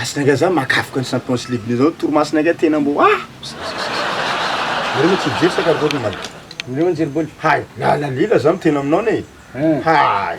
masinaga za makafika ny Champions League zao torimasinaga tena mbo Mimi tsy mijery saka bôly mal. Mimi mijery bôly. Hay, la lila zao mitena aminao ne. Hay.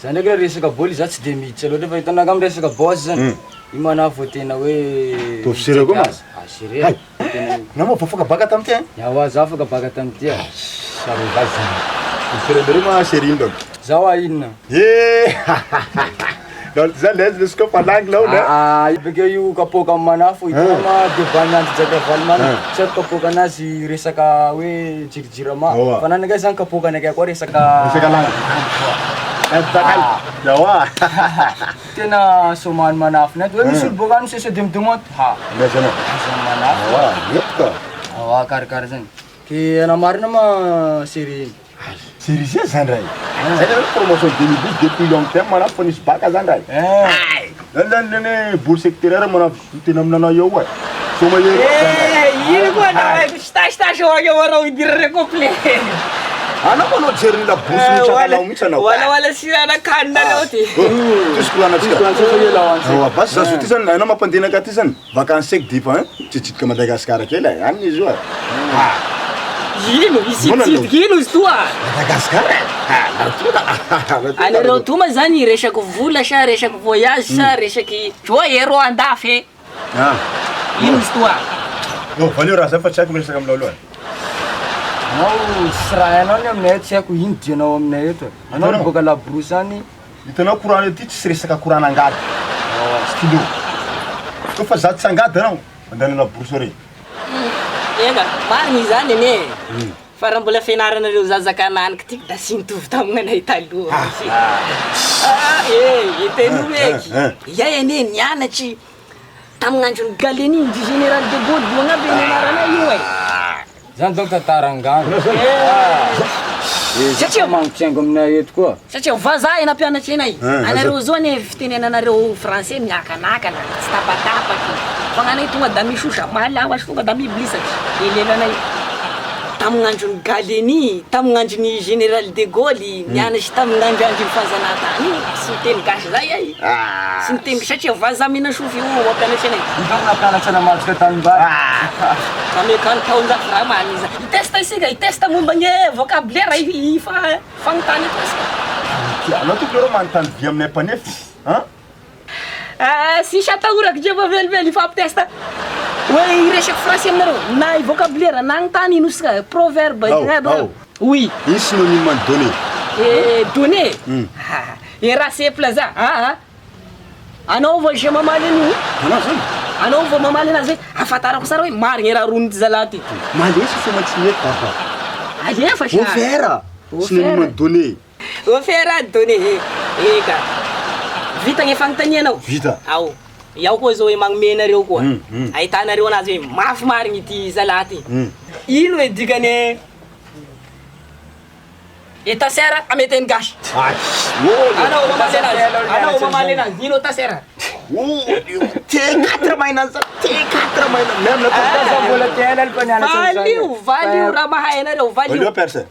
Za ndraiky resaka bôly za tsy de miditra loatra fa hitanao amin'ny resaka boss zany. Io mana vao tena hoe to sérieux koa ma. Sérieux. Namo afaka baka tamty hein? Yawa za afaka baka tamty. Saro vaza. Firendere ma série ndok. Zawa inona? Za les ko palang law na. Ibigay io kapoka manafo itama de banyan jaga valman. Sa kapoka nazy resaka hoe jirjirama. Fa nanaga zany kapoka naga ko resaka lang. Yawa. Tena soman manafo na. Hoe misy boka no sesa dimdimot. Ha. Mesano. Manafo. Yawa, yepka. Awa karkar zany. Ki ana marina ma série. Série zany ray. C'est la promotion 2012 depuis longtemps mana fonis baka zany ray. Dan bourse sectorielle mana tena aminana eo ai. Soma ye. Ino koa na stage hoga wara idirre komple. Ana kono jery la bourse ni chakala umitsana. Wala sirana kanna loti. Tuskulana tsika. Oh, bas za sutizan ana mapandina ka tizan. Vacances sec deep hein. Tsitsitka Madagascar kela. Ani zo. Ino ino stua. Madagascar. Anareo toma zany resaka vola sa resaka voyage sa resaky joa ero andafy. Ino stua. No, valeu raha fa tsaka resaka amlolo. Anao srahanao ny aminay tsy haiko ino dianao aminay eto. Anao boka la brousse any. Hitanao courant ety tsy resaka courant angady. Stylo. Ko fa za tsy angady anao. Andana la brousse re. Ega, marigny zany ne. Fa mbola fianaranareo zazakananiky tiky da sy nitovy taminanay taloha. Iteno eky. Iay ane nianatry tamin'andron'ny Galeny du général de Gaulle boagna be nianaranay io ai. Zany donc tatarangano. Satria mangitiango aminay eto koa. Satria vazaha ena mpianatry anay. Anareo zao ne fitenenanareo français miakanakana, tsy tapatapaky. Fa gnanay tonga da misosa, malawash tonga da miblisatry. Elenanay tamin'andron'ny Galeny, tamin'andron'ny général de Gaulle, nianatry tamin'andron'ny fahazanatany. Sy miteny gasy zay ai. Sy miteny satria vazaha mina sofy io mampianatry anay. Ikaw nampianatry na matsika tanimbary. Kami kan taon-ja ramany iza. Itesta isika, itesta momba ny vocabulaire fagnontany presque. Anao tokony ro manontany vy aminay mpanefy. Sisy atahorako jefa velively ifampitesta. Hoe resaky français aminareo, na vocabulaire, na agnontany ino sika, proverbe. Oui. Ino synonyme ny donné? Donné? Raha simple za. Anao vao je mamaly an'io. Anao zany? Anao vao mamaly anazy ahafantarako sara hoe marigny raha ron'ny ty zalahy ty. Malesy fo tsy mety papa. Alefa sa. Offert. Synonyme donné. Offert donné. Eka. Vita gny fagnontanianao. Vita. Ao. Iaho koa zao magnome anareo koa. Ahitanareo anazy hoe mafy marigny ty zalahy ty. Ino e dikany etasera ameteny gasy. Anao mamaly anazy. Anao mamaly anazy. Ino tasera? T4 mainan za. T4 mainan. Même la Tasa vola tena pa niala. Valio raha mahay anareo. Valeu persa.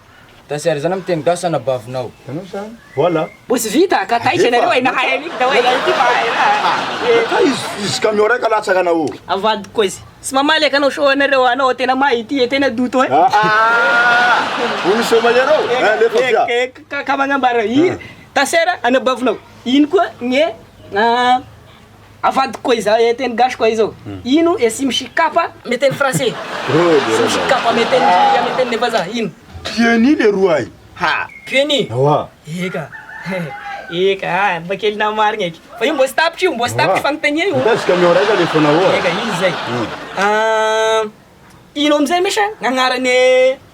Tasera zany miteny gasy na bavinao. Anao zany. Voilà. Bos vita ka taitra anareo ay nahay an'iny da hoe ity mahay. Izy camion raiky alatsaka anao. Avady koa izy. Sy mamaly ka anao show anareo anao tena mahay ity tena doto ai. Uni show mayarao. Lefa fia. Ka magnambara ino tasera anabavinao. Ino koa nye avady koa izy teny gasy koa izao. Ino e sy misikapa meteny français. Sy misikapa meteny nevaza ino. Pieni le roai. Ha, pieni. Awa. Eka. Eka, bakely na marigny eky. Fa io mbô sy tapitry io, mbô sy tapitry fagnontania io. Izy camion raiky le fona hoa. Eka, izy zay. Ino amizay misy gn'agnarany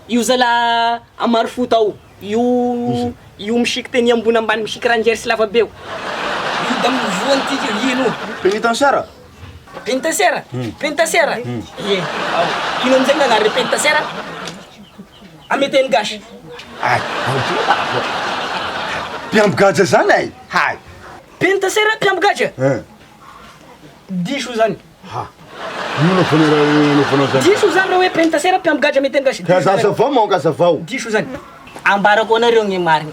io zala amary foot ao. Io misiky teny ambony ambany misiky ranger sy lava beo. Io da mivoany tiky ino. Pénitentiaire. Pénitentiaire. Pénitentiaire. Ao. Ino amizay gn'agnarany pénitentiaire? Ameteny gasy. Mpiambigaja zany ay. Hay. Pénitentiaire mpiambigaja. Diso zany. Ino fonera zany. Diso zany raha hoe pénitentiaire mpiambigaja ameteny gasy. Kazazavao monga zavao. Diso zany. Ambarako anareo gny marigny.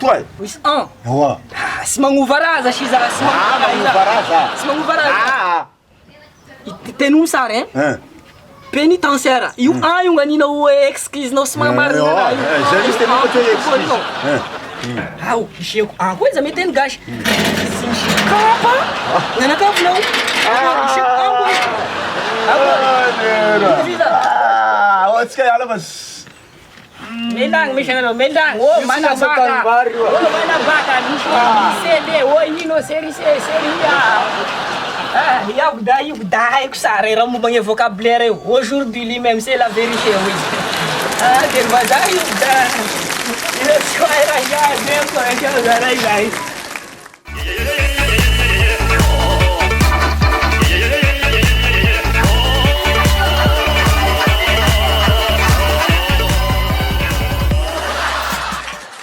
toy. Misy an. Ewa. Sy magnova raha za sy za sy magnova raha. Sy magnova raha. Tenu sara hein. Pénitentiaire. Io an io ganinao excuse-nao sy mamarina raha io. Zay izy tena ohatra hoe excuse. Ao, iseko an koa izy mety gasy. Sy misy kapa. Nanakavinao. Iseko an koa. Ohatsika iala bas. Mendang misy anao mendang. Oh mana baka. Oh mana baka misy CD. Oh ino série. Ah, io dai sara raha momba gny vocabulaire io. Aujourd'hui lui-même c'est la vérité oui. Ah, del bazar io da. Io so era ya, nem ko ya